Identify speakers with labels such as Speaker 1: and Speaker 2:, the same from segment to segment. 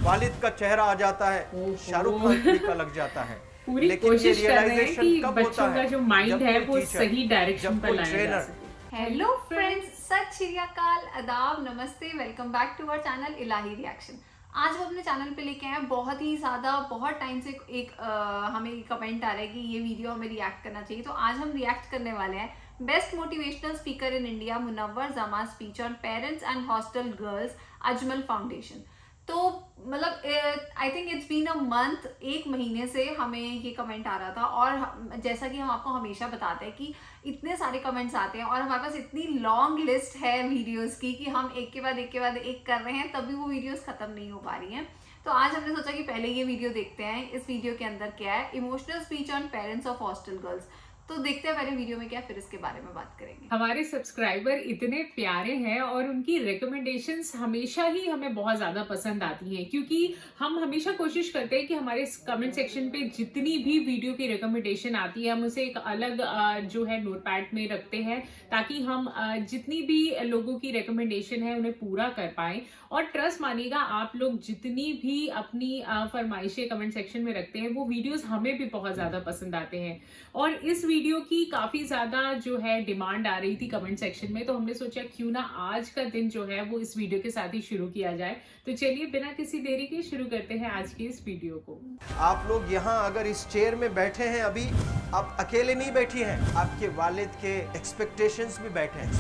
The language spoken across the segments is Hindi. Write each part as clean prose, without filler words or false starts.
Speaker 1: वालिद का चेहरा आ जाता है, शाहरुख खान का लग जाता है।
Speaker 2: पूरी
Speaker 1: लेकिन
Speaker 2: कोशिश
Speaker 1: ये
Speaker 2: कर रहे हैं
Speaker 1: रियलाइजेशन
Speaker 2: कि
Speaker 1: कब
Speaker 2: बच्चों
Speaker 1: होता
Speaker 2: का जो माइंड
Speaker 1: जब
Speaker 2: है
Speaker 1: कोई
Speaker 2: वो
Speaker 1: टीचर,
Speaker 2: सही डायरेक्शन
Speaker 1: जब
Speaker 2: पर
Speaker 1: कोई
Speaker 2: लाया जा
Speaker 1: ट्रेनर
Speaker 2: सके।
Speaker 3: हेलो फ्रेंड्स, सत श्री अकाल, आदाब, नमस्ते, welcome back to our channel Ilahi reaction. आज हम अपने चैनल पे लेके आए हैं बहुत ही ज़्यादा, बहुत टाइम से हमें कमेंट आ रहा है कि ये वीडियो हमें रिएक्ट करना चाहिए। तो आज हम रिएक्ट करने वाले हैं best motivational speaker in India Munawar Zama speech on parents and hostel girls Ajmal foundation. तो मतलब I think it's been a month, एक महीने से हमें ये कमेंट आ रहा था। और जैसा कि हम आपको हमेशा बताते हैं कि इतने सारे कमेंट्स आते हैं और हमारे पास इतनी लॉन्ग लिस्ट है वीडियोस की कि हम एक के बाद एक कर रहे हैं, तब भी वो वीडियोस खत्म नहीं हो पा रही हैं। तो आज हमने सोचा कि पहले ये वीडियो देखते हैं। इस वीडियो के अंदर क्या है, emotional speech on parents of hostel girls. तो देखते हैं पहले वीडियो में क्या, फिर इसके बारे में बात करेंगे।
Speaker 2: हमारे सब्सक्राइबर इतने प्यारे हैं और उनकी रिकमेंडेशंस हमेशा ही हमें बहुत ज़्यादा पसंद आती हैं, क्योंकि हम हमेशा कोशिश करते हैं कि हमारे कमेंट सेक्शन पे जितनी भी वीडियो की रिकमेंडेशन आती है हम उसे एक अलग जो है नोटपैड में रखते हैं, ताकि हम जितनी भी लोगों की रिकमेंडेशन है उन्हें पूरा कर पाएं। और ट्रस्ट मानिएगा, आप लोग जितनी भी अपनी फरमाइशें कमेंट सेक्शन में रखते हैं वो वीडियोस हमें भी बहुत ज़्यादा पसंद आते हैं। और इस वीडियो की काफी ज्यादा जो है डिमांड आ रही थी कमेंट सेक्शन में, तो हमने सोचा क्यों ना आज का दिन जो है वो इस वीडियो के साथ ही शुरू किया जाए। तो चलिए बिना किसी देरी के शुरू करते हैं आज की इस वीडियो को।
Speaker 1: आप लोग यहाँ अगर इस चेयर में बैठे हैं अभी, आप अकेले नहीं बैठी हैं, आपके वालिद के एक्सपेक्टेशंस भी बैठे हैं,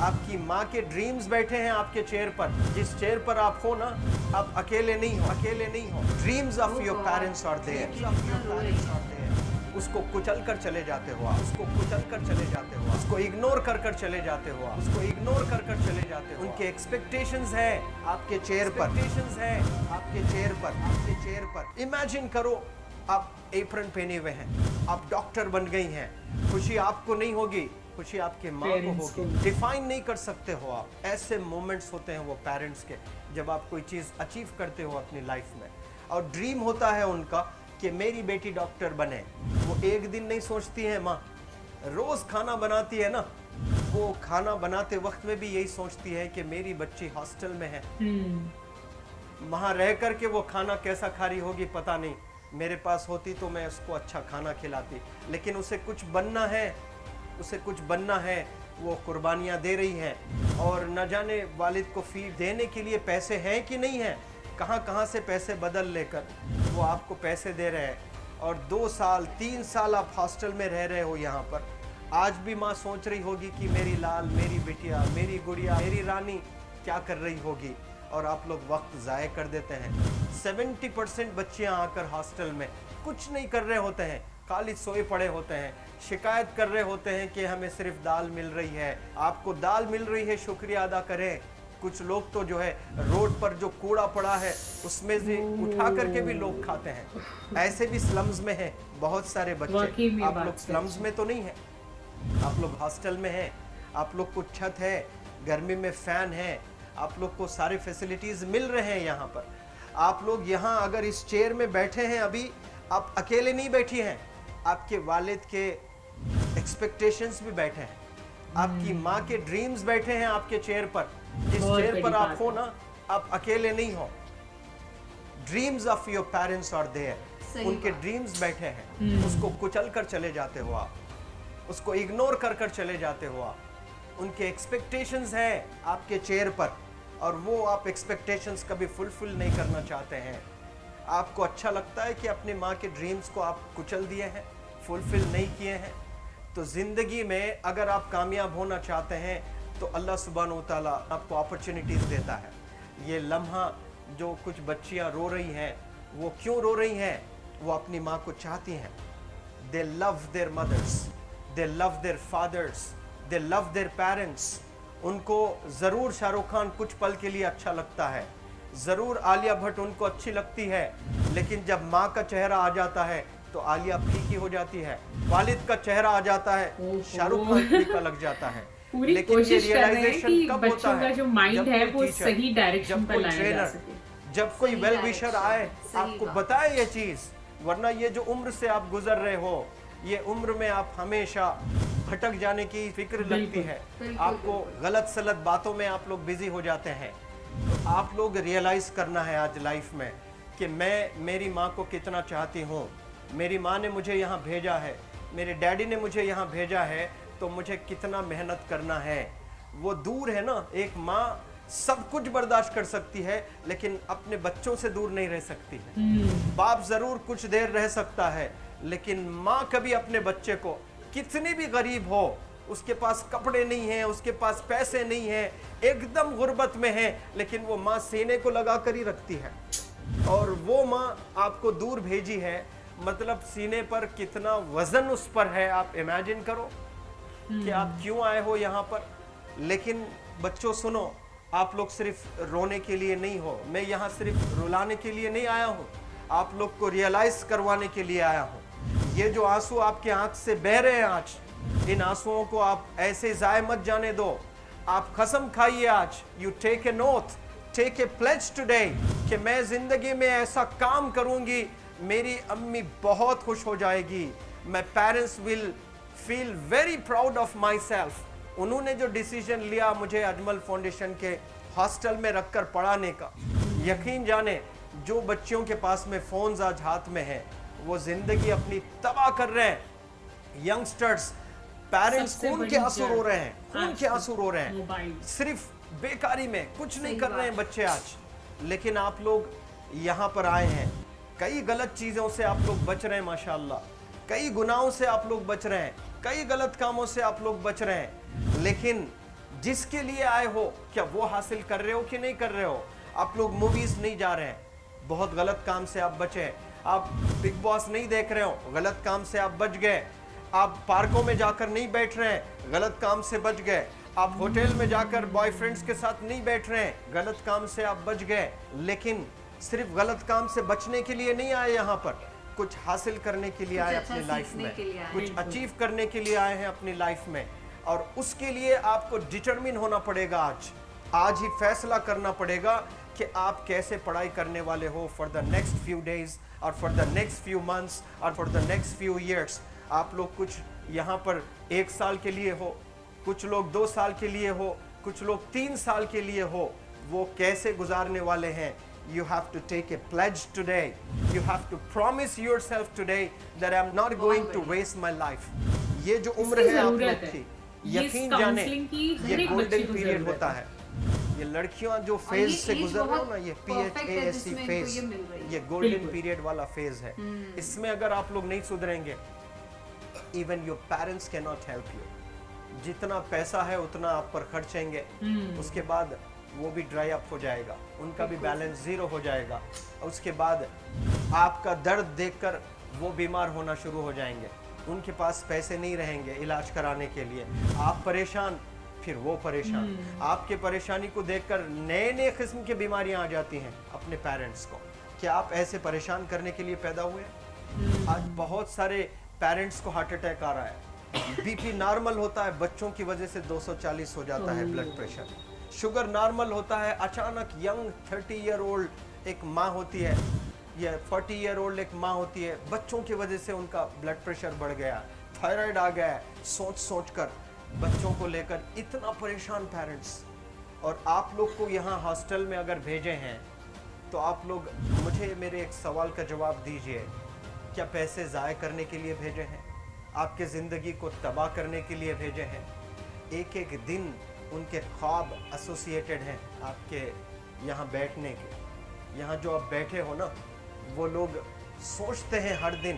Speaker 1: आपकी माँ के ड्रीम्स बैठे हैं आपके चेयर पर। जिस चेयर पर आप हो ना, आप अकेले नहीं हो। Dreams of your parents are there. उसको कुचल कर चले जाते हो, उसको इग्नोर कर चले जाते हो, उनके एक्सपेक्टेशंस हैं आपके चेयर पर। इमेजिन करो, आप एप्रन पहने हुए हैं, आप डॉक्टर बन गई हैं। खुशी आपको नहीं होगी, खुशी आपके माँ को होगी। डिफाइन नहीं कर सकते हो आप। ऐसे मोमेंट्स होते हैं वो पेरेंट्स के, जब आप कोई चीज़ अचीव करते हो अपनी लाइफ में और ड्रीम होता है उनका कि मेरी बेटी डॉक्टर बने। वो एक दिन नहीं सोचती है माँ, रोज खाना बनाती है ना, वो खाना बनाते वक्त में भी यही सोचती है कि मेरी बच्ची हॉस्टल में है, वहां रह करके वो खाना कैसा खा रही होगी पता नहीं। मेरे पास होती तो मैं उसको अच्छा खाना खिलाती, लेकिन उसे कुछ बनना है, वो कुर्बानियाँ दे रही है। और न जाने वालिद को फीड देने के लिए पैसे हैं कि नहीं है, कहाँ से पैसे बदल लेकर वो आपको पैसे दे रहे हैं। और 2 साल 3 साल आप हॉस्टल में रह रहे हो यहाँ पर। आज भी माँ सोच रही होगी कि मेरी लाल, मेरी बिटिया, मेरी गुड़िया, मेरी रानी क्या कर रही होगी, और आप लोग वक्त ज़ाय कर देते हैं। 70% बच्चियाँ आकर हॉस्टल में कुछ नहीं कर रहे होते हैं, खाली सोए पड़े होते हैं, शिकायत कर रहे होते हैं कि हमें सिर्फ दाल मिल रही है। आपको दाल मिल रही है, शुक्रिया अदा करें। कुछ लोग तो जो है रोड पर जो कूड़ा पड़ा है उसमें से उठा करके भी लोग खाते हैं। ऐसे भी स्लम्स में हैं बहुत सारे बच्चे। आप लोग स्लम्स में तो नहीं है, आप लोग हॉस्टल में हैं, आप लोग को छत है, गर्मी में फैन है, आप लोग को सारे फैसिलिटीज मिल रहे हैं यहाँ पर। आप लोग यहाँ अगर इस चेयर में बैठे हैं अभी, आप अकेले नहीं बैठी हैं, आपके वालिद के एक्सपेक्टेशंस भी बैठे हैं, आपकी माँ के ड्रीम्स बैठे हैं आपके चेयर पर। जिस चेयर पर आप हो ना, आप अकेले नहीं हो। Dreams of your parents are there. उनके ड्रीम्स बैठे हैं, उसको कुचल कर चले जाते हो आप, उसको इग्नोर कर चले जाते हो आप। उनके एक्सपेक्टेशंस हैं आपके चेयर पर, और वो आप एक्सपेक्टेशंस कभी फुलफिल नहीं करना चाहते हैं। आपको अच्छा लगता है कि अपनी माँ के ड्रीम्स को आप कुचल दिए हैं, फुलफिल नहीं किए हैं। तो ज़िंदगी में अगर आप कामयाब होना चाहते हैं तो अल्लाह सुब्हानहू व तआला आपको अपॉर्चुनिटीज़ देता है। ये लम्हा जो कुछ बच्चियाँ रो रही हैं, वो क्यों रो रही हैं? वो अपनी माँ को चाहती हैं। They love their mothers, they love their fathers, they love their parents. उनको ज़रूर शाहरुख खान कुछ पल के लिए अच्छा लगता है, ज़रूर आलिया भट्ट उनको अच्छी लगती है, लेकिन जब माँ का चेहरा आ जाता है तो आलिया फीकी हो जाती है। वालिद का चेहरा आ जाता है, शाहरुख खान का लग जाता है।
Speaker 2: पूरी
Speaker 1: लेकिन
Speaker 2: कोशिश
Speaker 1: ये
Speaker 2: कर रहे हैं कि
Speaker 1: कब
Speaker 2: बच्चों
Speaker 1: होता
Speaker 2: का जो माइंड है वो सही डायरेक्शन
Speaker 1: जब
Speaker 2: पर
Speaker 1: कोई
Speaker 2: लाया जा
Speaker 1: ट्रेनर,
Speaker 2: सके,
Speaker 1: जब कोई वेल विशर आए आपको
Speaker 3: बात।
Speaker 1: बताए ये चीज। वरना ये जो उम्र से आप गुजर रहे हो, ये उम्र में आप हमेशा भटक जाने की फिक्र लगती है, आपको गलत सलत बातों में आप लोग बिजी हो जाते हैं। तो आप लोग रियलाइज करना है आज लाइफ में कि मैं मेरी माँ को कितना चाहती हूँ। मेरी माँ ने मुझे यहाँ भेजा है, मेरे डैडी ने मुझे यहाँ भेजा है, तो मुझे कितना मेहनत करना है। वो दूर है ना, एक माँ सब कुछ बर्दाश्त कर सकती है लेकिन अपने बच्चों से दूर नहीं रह सकती है। बाप जरूर कुछ देर रह सकता है लेकिन माँ कभी अपने बच्चे को, कितनी भी गरीब हो, उसके पास कपड़े नहीं है, उसके पास पैसे नहीं है, एकदम गुर्बत में है, लेकिन वो माँ सीने को लगा कर ही रखती है। और वो माँ आपको दूर भेजी है, मतलब सीने पर कितना वजन उस पर है, आप इमेजिन करो कि आप क्यों आए हो यहाँ पर। लेकिन बच्चों सुनो, आप लोग सिर्फ रोने के लिए नहीं हो, मैं यहाँ सिर्फ रुलाने के लिए नहीं आया हूँ, आप लोग को रियलाइज करवाने के लिए आया हूँ। ये जो आंसू आपके आंख से बह रहे हैं आज, इन आंसुओं को आप ऐसे जाए मत जाने दो। आप कसम खाइए आज, you take a note, take a pledge today कि मैं जिंदगी में ऐसा काम करूंगी, मेरी अम्मी बहुत खुश हो जाएगी, my parents will feel very proud of my self. उन्होंने जो डिसीजन लिया मुझे अजमल फाउंडेशन के हॉस्टल में रखकर पढ़ाने का, यकीन जाने जो बच्चों के पास में फोन्स आज हाथ में है वो जिंदगी अपनी तबाह कर रहे हैं। यंगस्टर्स, पेरेंट्स खून के आंसू रो रहे हैं, खून के आंसू रो रहे हैं, सिर्फ बेकारी में कुछ नहीं कर रहे हैं बच्चे आज। लेकिन आप लोग यहाँ पर आए हैं, कई गलत चीजों से आप लोग बच रहे हैं माशाल्लाह, कई गुनाहों से आप लोग बच रहे हैं, कई गलत कामों से आप लोग बच रहे हैं। लेकिन जिसके लिए आए हो, क्या वो हासिल कर रहे हो कि नहीं कर रहे हो? आप लोग मूवीज नहीं जा रहे हैं, बहुत गलत काम से आप बचे। आप बिग बॉस नहीं देख रहे हो, गलत काम से आप बच गए। आप पार्कों में जाकर नहीं बैठ रहे हैं, गलत काम से बच गए। आप होटल में जाकर बॉयफ्रेंड्स के साथ नहीं बैठ रहे हैं, गलत काम से आप बच गए। लेकिन सिर्फ गलत काम से बचने के लिए नहीं आए यहाँ पर, कुछ हासिल करने के लिए आए अपनी लाइफ में, कुछ अचीव करने के लिए आए हैं अपनी लाइफ में। और उसके लिए आपको डिटरमिन होना पड़ेगा। आज ही फैसला करना पड़ेगा कि आप कैसे पढ़ाई करने वाले हो for the next few days और for the next few months और for the next few years. आप लोग कुछ यहाँ पर 1 साल के लिए हो, कुछ लोग 2 साल के लिए हो, कुछ लोग 3 साल के लिए हो, वो कैसे गुजारने वाले हैं। You have to take a pledge today. You have to promise yourself today that I'm not going to waste my life. ये जो उम्र है आप लोग की, यकीन जाने ये गोल्डन पीरियड होता है। ये लड़कियां जो फेज से गुजर रही हो ना, ये PHASC फेज, ये गोल्डन पीरियड वाला फेज है। इसमें अगर आप लोग नहीं सुधरेंगे, even your parents can not help you. जितना पैसा है उतना आप पर खर्चेंगे, उसके बाद वो भी ड्राई अप हो जाएगा, उनका भी बैलेंस जीरो हो जाएगा। उसके बाद आपका दर्द देखकर वो बीमार होना शुरू हो जाएंगे, उनके पास पैसे नहीं रहेंगे इलाज कराने के लिए। आप परेशान, फिर वो परेशान। आपके परेशानी को देखकर नए नए किस्म की बीमारियां आ जाती हैं अपने पेरेंट्स को। क्या आप ऐसे परेशान करने के लिए पैदा हुए? आज बहुत सारे पेरेंट्स को हार्ट अटैक आ रहा है, बीपी नॉर्मल होता है, बच्चों की वजह से 240 हो जाता है ब्लड प्रेशर। शुगर नॉर्मल होता है, अचानक यंग 30 ईयर ओल्ड एक माँ होती है या 40 ईयर ओल्ड एक माँ होती है, बच्चों की वजह से उनका ब्लड प्रेशर बढ़ गया, थायराइड आ गया। सोच सोच कर बच्चों को लेकर इतना परेशान पेरेंट्स। और आप लोग को यहाँ हॉस्टल में अगर भेजे हैं तो आप लोग मुझे मेरे एक सवाल का जवाब दीजिए, क्या पैसे ज़ाय करने के लिए भेजे हैं? आपके ज़िंदगी को तबाह करने के लिए भेजे हैं? एक एक दिन उनके ख्वाब एसोसिएटेड हैं आपके यहाँ बैठने के। यहाँ जो आप बैठे हो ना, वो लोग सोचते हैं हर दिन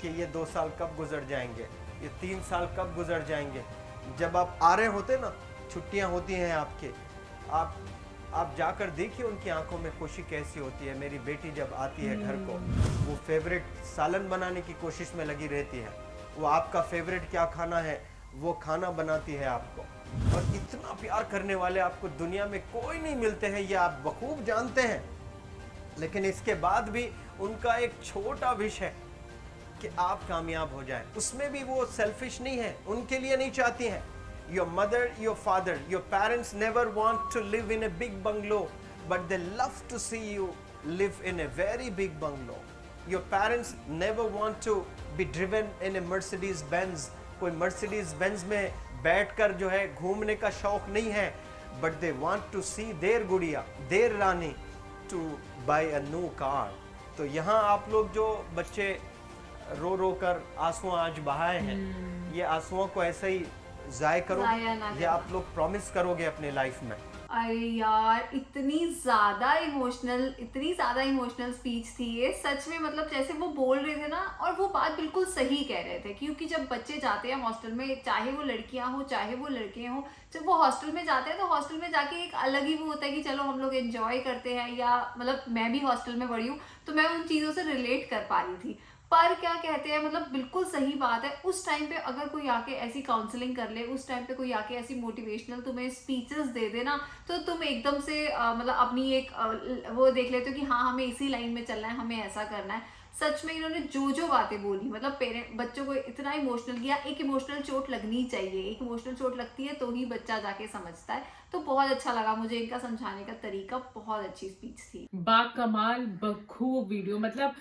Speaker 1: कि ये 2 साल कब गुजर जाएंगे, ये 3 साल कब गुजर जाएंगे। जब आप आ रहे होते ना, छुट्टियाँ होती हैं आपके, आप जाकर देखिए उनकी आंखों में खुशी कैसी होती है। मेरी बेटी जब आती है घर को, वो फेवरेट सालन बनाने की कोशिश में लगी रहती है। वो आपका फेवरेट क्या खाना है वो खाना बनाती है आपको। और इतना प्यार करने वाले आपको दुनिया में कोई नहीं मिलते हैं, ये आप बखूब जानते हैं। लेकिन इसके बाद भी उनका एक छोटा विश है कि आप कामयाब हो जाएं। उसमें भी वो सेल्फिश नहीं है, उनके लिए नहीं चाहती हैं। Your mother, your father, your parents never want to live in a big bungalow, but they love to see you live in a very big bungalow. Your parents never want to be driven in a Mercedes Benz. कोई Mercedes Benz में बैठकर जो है घूमने का शौक नहीं है, but they want to see their गुड़िया, their Rani to buy a new car. तो यहाँ आप लोग जो बच्चे रो रो कर आंसू आज बहाए हैं, ये आंसुओं को ऐसे ही जाया करो, ये आप लोग प्रॉमिस करोगे अपने लाइफ में?
Speaker 3: अरे यार, इतनी ज्यादा इमोशनल स्पीच थी ये, सच में। मतलब जैसे वो बोल रहे थे ना, और वो बात बिल्कुल सही कह रहे थे, क्योंकि जब बच्चे जाते हैं हॉस्टल में, चाहे वो लड़कियां हो चाहे वो लड़के हो, जब वो हॉस्टल में जाते हैं तो हॉस्टल में जाके एक अलग ही वो होता है कि चलो हम लोग एंजॉय करते हैं, या मतलब मैं भी हॉस्टल में पढ़ी हूँ तो मैं उन चीज़ों से रिलेट कर पा रही थी। पर क्या कहते हैं, मतलब बिल्कुल सही बात है। उस टाइम पे अगर कोई आके ऐसी काउंसलिंग कर ले, उस टाइम पे कोई आके ऐसी मोटिवेशनल तुम्हें स्पीचेस दे देना, तो तुम एकदम से मतलब अपनी एक वो देख लेते हो कि हाँ हमें इसी लाइन में चलना है, हमें ऐसा करना है। सच में इन्होंने जो बातें बोली, मतलब पेरेंट बच्चों को इतना इमोशनल किया। एक इमोशनल चोट लगनी चाहिए, एक इमोशनल चोट लगती है तो ही बच्चा जाके समझता है। तो बहुत अच्छा लगा मुझे इनका समझाने का तरीका, बहुत अच्छी स्पीच थी।
Speaker 2: बाकमाल बखूब वीडियो। मतलब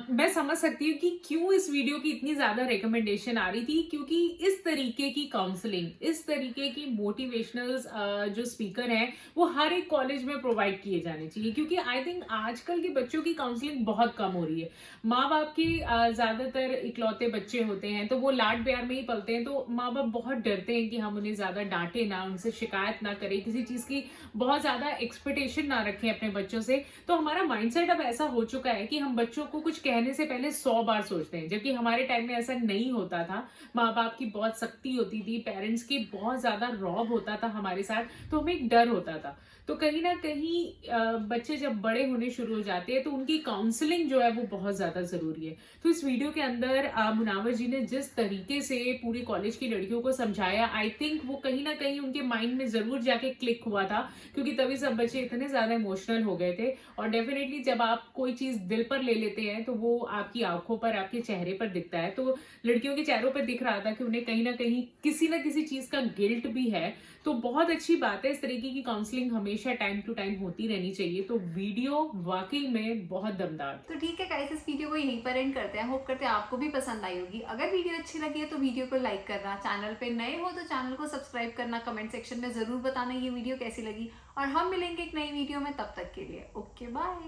Speaker 2: मैं समझ सकती हूँ कि क्यों इस वीडियो की इतनी ज्यादा रिकमेंडेशन आ रही थी, क्योंकि इस तरीके की काउंसलिंग, इस तरीके की मोटिवेशनल जो स्पीकर हैं वो हर एक कॉलेज में प्रोवाइड किए जाने चाहिए। क्योंकि आई थिंक आजकल के बच्चों की काउंसलिंग बहुत कम हो रही है। माँ बाप के ज्यादातर इकलौते बच्चे होते हैं तो वो लाड प्यार में ही पलते हैं, तो माँ बाप बहुत डरते हैं कि हम उन्हें ज्यादा डांटे ना, उनसे शिकायत ना करें, किसी चीज की बहुत ज्यादा एक्सपेक्टेशन ना रखें अपने बच्चों से। तो हमारा माइंडसेट अब ऐसा हो चुका है कि हम बच्चों को कुछ कहने से पहले 100 बार सोचते हैं, जबकि हमारे टाइम में ऐसा नहीं होता था। माँ बाप की बहुत सख्ती होती थी, पेरेंट्स की बहुत ज्यादा रौब होता था हमारे साथ, तो हमें एक डर होता था। तो कहीं ना कहीं बच्चे जब बड़े होने शुरू हो जाते हैं तो उनकी काउंसलिंग जो है वो बहुत ज्यादा जरूरी है। तो इस वीडियो के अंदर मुनावर जी ने जिस तरीके से पूरी कॉलेज की लड़कियों को समझाया, आई थिंक वो कहीं ना कहीं उनके माइंड में जरूर जाके क्लिक हुआ था, क्योंकि तभी सब बच्चे इतने ज्यादा इमोशनल हो गए थे। और डेफिनेटली जब आप कोई चीज दिल पर ले लेते हैं तो वो आपकी आंखों पर, आपके चेहरे पर दिखता है। तो लड़कियों के चेहरों पर दिख रहा था कि उन्हें कहीं ना कहीं किसी ना किसी चीज का गिल्ट भी है। तो बहुत अच्छी बात है, इस तरीके की काउंसलिंग हमेशा टाइम टू टाइम होती रहनी चाहिए। तो वीडियो वाकई में बहुत दमदार।
Speaker 3: तो ठीक है गाइस, इस वीडियो को यहीं पर एंड करते हैं। होप करते हैं आपको भी पसंद आई होगी। अगर वीडियो अच्छी लगी है तो वीडियो को लाइक करना, चैनल पे नए हो तो चैनल को सब्सक्राइब करना, कमेंट सेक्शन में जरूर बताना ये वीडियो कैसी लगी, और हम मिलेंगे एक नई वीडियो में। तब तक के लिए ओके बाय।